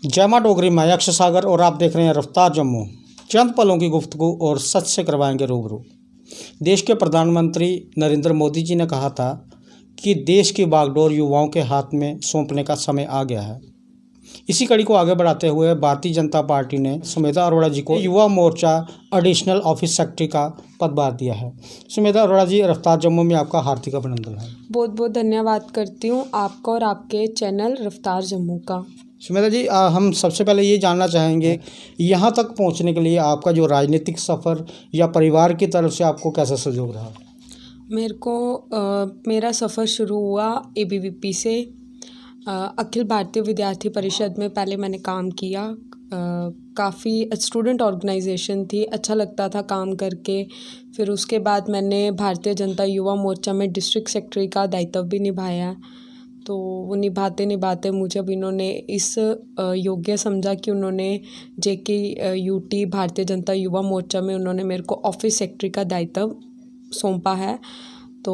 जय मां डोगरी, मैं अक्षय सागर और आप देख रहे हैं रफ्तार जम्मू। चंद पलों की गुफ्तगू और सच से करवाएंगे रूबरू। देश के प्रधानमंत्री नरेंद्र मोदी जी ने कहा था कि देश की बागडोर युवाओं के हाथ में सौंपने का समय आ गया है। इसी कड़ी को आगे बढ़ाते हुए भारतीय जनता पार्टी ने सुमेधा अरोड़ा जी को Yuva Morcha additional office secretary का पदभार दिया है। सुमेधा अरोड़ा जी, रफ्तार जम्मू में आपका हार्दिक अभिनंदन है। बहुत बहुत धन्यवाद करती हूँ आपका और आपके चैनल रफ्तार जम्मू का। सुमेधा जी, हम सबसे पहले ये जानना चाहेंगे, यहाँ तक पहुँचने के लिए आपका जो राजनीतिक सफ़र या परिवार की तरफ से आपको कैसा सहयोग रहा? मेरा सफ़र शुरू हुआ ABVP से। अखिल भारतीय विद्यार्थी परिषद में पहले मैंने काम किया। काफ़ी स्टूडेंट ऑर्गेनाइजेशन थी, अच्छा लगता था काम करके। फिर उसके बाद मैंने भारतीय जनता युवा मोर्चा में डिस्ट्रिक्ट सेक्रेटरी का दायित्व भी निभाया। तो वो निभाते निभाते मुझे अब इन्होंने इस योग्य समझा कि उन्होंने JKUT भारतीय जनता युवा मोर्चा में उन्होंने मेरे को ऑफिस सेक्रेटरी का दायित्व सौंपा है। तो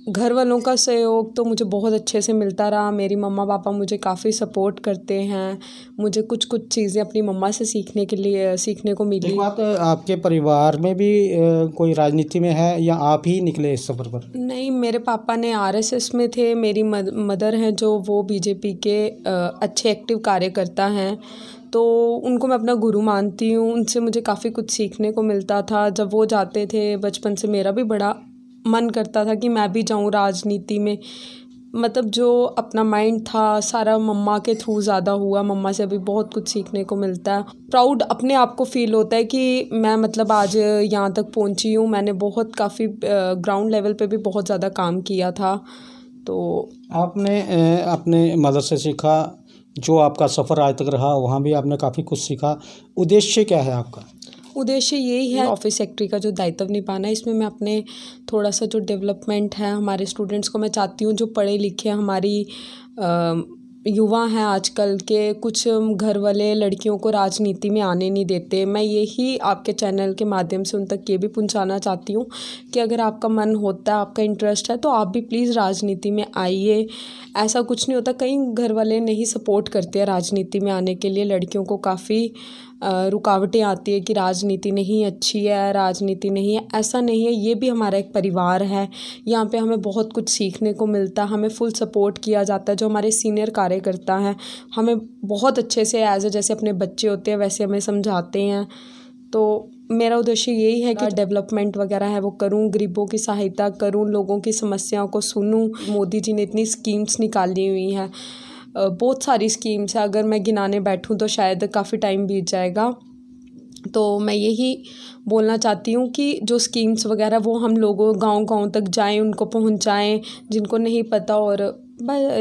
घर वालों का सहयोग तो मुझे बहुत अच्छे से मिलता रहा। मेरी मम्मा पापा मुझे काफ़ी सपोर्ट करते हैं। मुझे कुछ कुछ चीज़ें अपनी मम्मा से सीखने को मिली। बात आपके परिवार में भी कोई राजनीति में है या आप ही निकले इस सफ़र पर? नहीं, मेरे पापा ने RSS में थे। मेरी मदर हैं जो वो BJP के अच्छे एक्टिव कार्यकर्ता हैं। तो उनको मैं अपना गुरु मानती हूँ। उनसे मुझे काफ़ी कुछ सीखने को मिलता था। जब वो जाते थे बचपन से मेरा भी बड़ा मन करता था कि मैं भी जाऊँ राजनीति में। मतलब जो अपना माइंड था सारा मम्मा के थ्रू ज़्यादा हुआ। मम्मा से अभी बहुत कुछ सीखने को मिलता है। प्राउड अपने आप को फील होता है कि मैं मतलब आज यहाँ तक पहुँची हूँ। मैंने बहुत काफ़ी ग्राउंड लेवल पे भी बहुत ज़्यादा काम किया था। तो आपने अपने मदर से सीखा, जो आपका सफ़र आज तक रहा वहाँ भी आपने काफ़ी कुछ सीखा। उद्देश्य क्या है आपका? उद्देश्य यही है ऑफिस सेक्रेटरी का जो दायित्व निभाना है। इसमें मैं अपने थोड़ा सा जो डेवलपमेंट है हमारे स्टूडेंट्स को मैं चाहती हूँ, जो पढ़े लिखे हमारी युवा हैं आजकल के, कुछ घर वाले लड़कियों को राजनीति में आने नहीं देते। मैं यही आपके चैनल के माध्यम से उन तक ये भी पहुंचाना चाहती हूँ कि अगर आपका मन होता है, आपका इंटरेस्ट है, तो आप भी प्लीज़ राजनीति में आइए। ऐसा कुछ नहीं होता, कई घर वाले नहीं सपोर्ट करते हैं राजनीति में आने के लिए। लड़कियों को काफ़ी रुकावटें आती है कि राजनीति नहीं अच्छी है, राजनीति नहीं है। ऐसा नहीं है, ये भी हमारा एक परिवार है। यहाँ पे हमें बहुत कुछ सीखने को मिलता है, हमें फुल सपोर्ट किया जाता है। जो हमारे सीनियर कार्यकर्ता हैं हमें बहुत अच्छे से जैसे अपने बच्चे होते हैं वैसे हमें समझाते हैं। तो मेरा उद्देश्य यही है कि डेवलपमेंट वगैरह है वो करूं, गरीबों की सहायता करूं, लोगों की समस्याओं को सुनूं। मोदी जी ने इतनी स्कीम्स निकाली हुई हैं, बहुत सारी स्कीम्स है। अगर मैं गिनाने बैठूं तो शायद काफ़ी टाइम बीत जाएगा। तो मैं यही बोलना चाहती हूँ कि जो स्कीम्स वगैरह वो हम लोगों गांव-गांव तक जाएं, उनको पहुँचाएं जिनको नहीं पता। और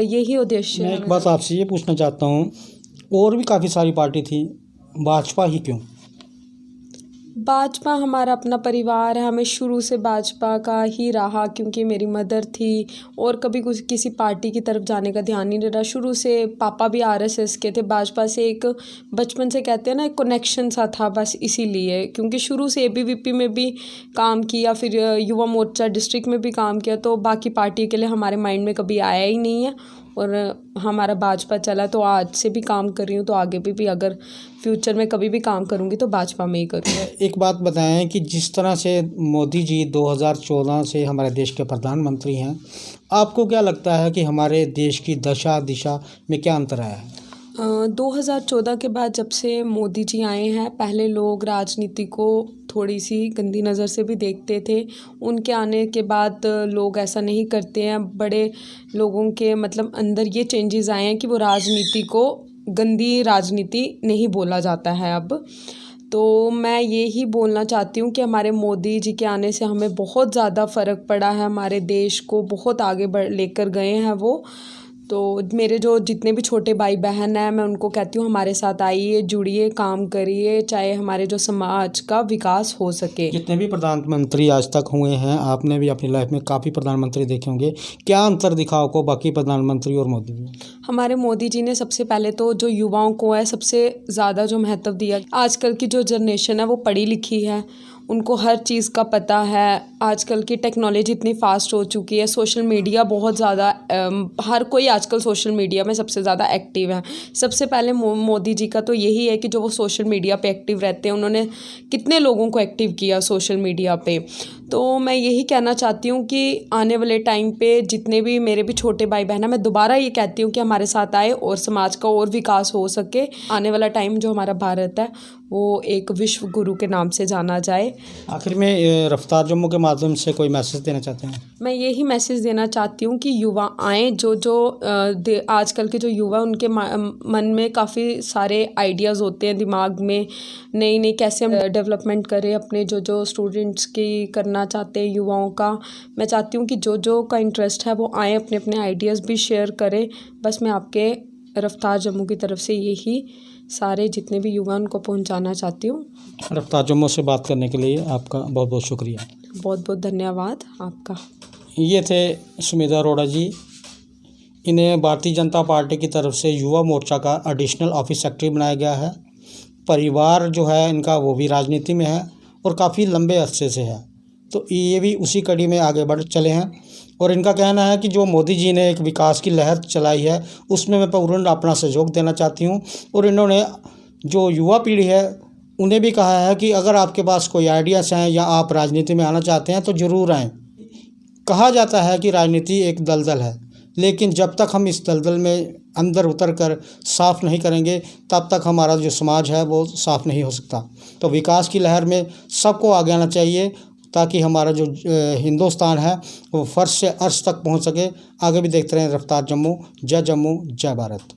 यही उद्देश्य है। मैं एक बात आपसे ये पूछना चाहता हूँ, और भी काफ़ी सारी पार्टी थी, भाजपा ही क्यों? भाजपा हमारा अपना परिवार है। हमें शुरू से भाजपा का ही रहा, क्योंकि मेरी मदर थी और कभी कुछ किसी पार्टी की तरफ जाने का ध्यान नहीं रहा। शुरू से पापा भी RSS के थे। भाजपा से एक बचपन से कहते हैं ना, एक कनेक्शन सा था, बस इसीलिए। क्योंकि शुरू से ABVP में भी काम किया, फिर युवा मोर्चा डिस्ट्रिक्ट में भी काम किया, तो बाकी पार्टी के लिए हमारे माइंड में कभी आया ही नहीं है। और हमारा भाजपा चला, तो आज से भी काम कर रही हूँ, तो आगे भी अगर फ्यूचर में कभी भी काम करूँगी तो भाजपा में ही करूँगी। एक बात बताएं कि जिस तरह से मोदी जी 2014 से हमारे देश के प्रधानमंत्री हैं, आपको क्या लगता है कि हमारे देश की दशा दिशा में क्या अंतर आया है? 2014 के बाद जब से मोदी जी आए हैं, पहले लोग राजनीति को थोड़ी सी गंदी नज़र से भी देखते थे। उनके आने के बाद लोग ऐसा नहीं करते हैं। बड़े लोगों के मतलब अंदर ये चेंजेस आए हैं कि वो राजनीति को गंदी राजनीति नहीं बोला जाता है अब। तो मैं यही बोलना चाहती हूँ कि हमारे मोदी जी के आने से हमें बहुत ज़्यादा फ़र्क पड़ा है। हमारे देश को बहुत आगे लेकर गए हैं वो। तो मेरे जो जितने भी छोटे भाई बहन हैं, मैं उनको कहती हूँ हमारे साथ आइए, जुड़िए, काम करिए, चाहे हमारे जो समाज का विकास हो सके। जितने भी प्रधानमंत्री आज तक हुए हैं, आपने भी अपनी लाइफ में काफ़ी प्रधानमंत्री देखे होंगे, क्या अंतर दिखा आपको बाकी प्रधानमंत्री और मोदी में? हमारे मोदी जी ने सबसे पहले तो जो युवाओं को है सबसे ज़्यादा जो महत्व दिया। आजकल की जो जनरेशन है वो पढ़ी लिखी है, उनको हर चीज़ का पता है। आजकल की टेक्नोलॉजी इतनी फास्ट हो चुकी है, सोशल मीडिया बहुत ज़्यादा हर कोई आजकल सोशल मीडिया में सबसे ज़्यादा एक्टिव है। सबसे पहले मोदी जी का तो यही है कि जो वो सोशल मीडिया पे एक्टिव रहते हैं, उन्होंने कितने लोगों को एक्टिव किया सोशल मीडिया पे। तो मैं यही कहना चाहती हूँ कि आने वाले टाइम पे जितने भी मेरे भी छोटे भाई बहन हैं, मैं दोबारा ये कहती हूँ कि हमारे साथ आए और समाज का और विकास हो सके। आने वाला टाइम जो हमारा भारत है वो एक विश्व गुरु के नाम से जाना जाए। आखिर में रफ्तार जम्मू के माध्यम से कोई मैसेज देना चाहते हैं? मैं यही मैसेज देना चाहती हूँ कि युवा आएँ, जो आजकल के जो युवा उनके मन में काफ़ी सारे आइडियाज़ होते हैं दिमाग में, नई कैसे हम डेवलपमेंट करें अपने जो स्टूडेंट्स की करना चाहते हैं युवाओं का। मैं चाहती हूँ कि जो का इंटरेस्ट है वो आएँ, अपने अपने आइडियाज़ भी शेयर करें। बस मैं आपके रफ्तार जम्मू की तरफ से यही सारे जितने भी युवा उनको पहुँचाना चाहती हूँ। रफ्तार जम्मू से बात करने के लिए आपका बहुत बहुत शुक्रिया। बहुत बहुत धन्यवाद आपका। ये थे सुमित अरोड़ा जी। इन्हें भारतीय जनता पार्टी की तरफ से युवा मोर्चा का एडिशनल ऑफिस सेक्रेटरी बनाया गया है। परिवार जो है इनका वो भी राजनीति में है और काफ़ी लंबे अरसे से है, तो ये भी उसी कड़ी में आगे बढ़ चले हैं। और इनका कहना है कि जो मोदी जी ने एक विकास की लहर चलाई है उसमें मैं पूर्ण अपना सहयोग देना चाहती हूँ। और इन्होंने जो युवा पीढ़ी है उन्हें भी कहा है कि अगर आपके पास कोई आइडियाज़ हैं या आप राजनीति में आना चाहते हैं तो ज़रूर आएँ। कहा जाता है कि राजनीति एक दलदल है, लेकिन जब तक हम इस दलदल में अंदर उतर कर साफ़ नहीं करेंगे तब तक हमारा जो समाज है वो साफ़ नहीं हो सकता। तो विकास की लहर में सबको आगे आना चाहिए ताकि हमारा जो हिंदुस्तान है वो फर्श से अर्श तक पहुंच सके। आगे भी देखते रहें रफ्तार जम्मू। जय भारत।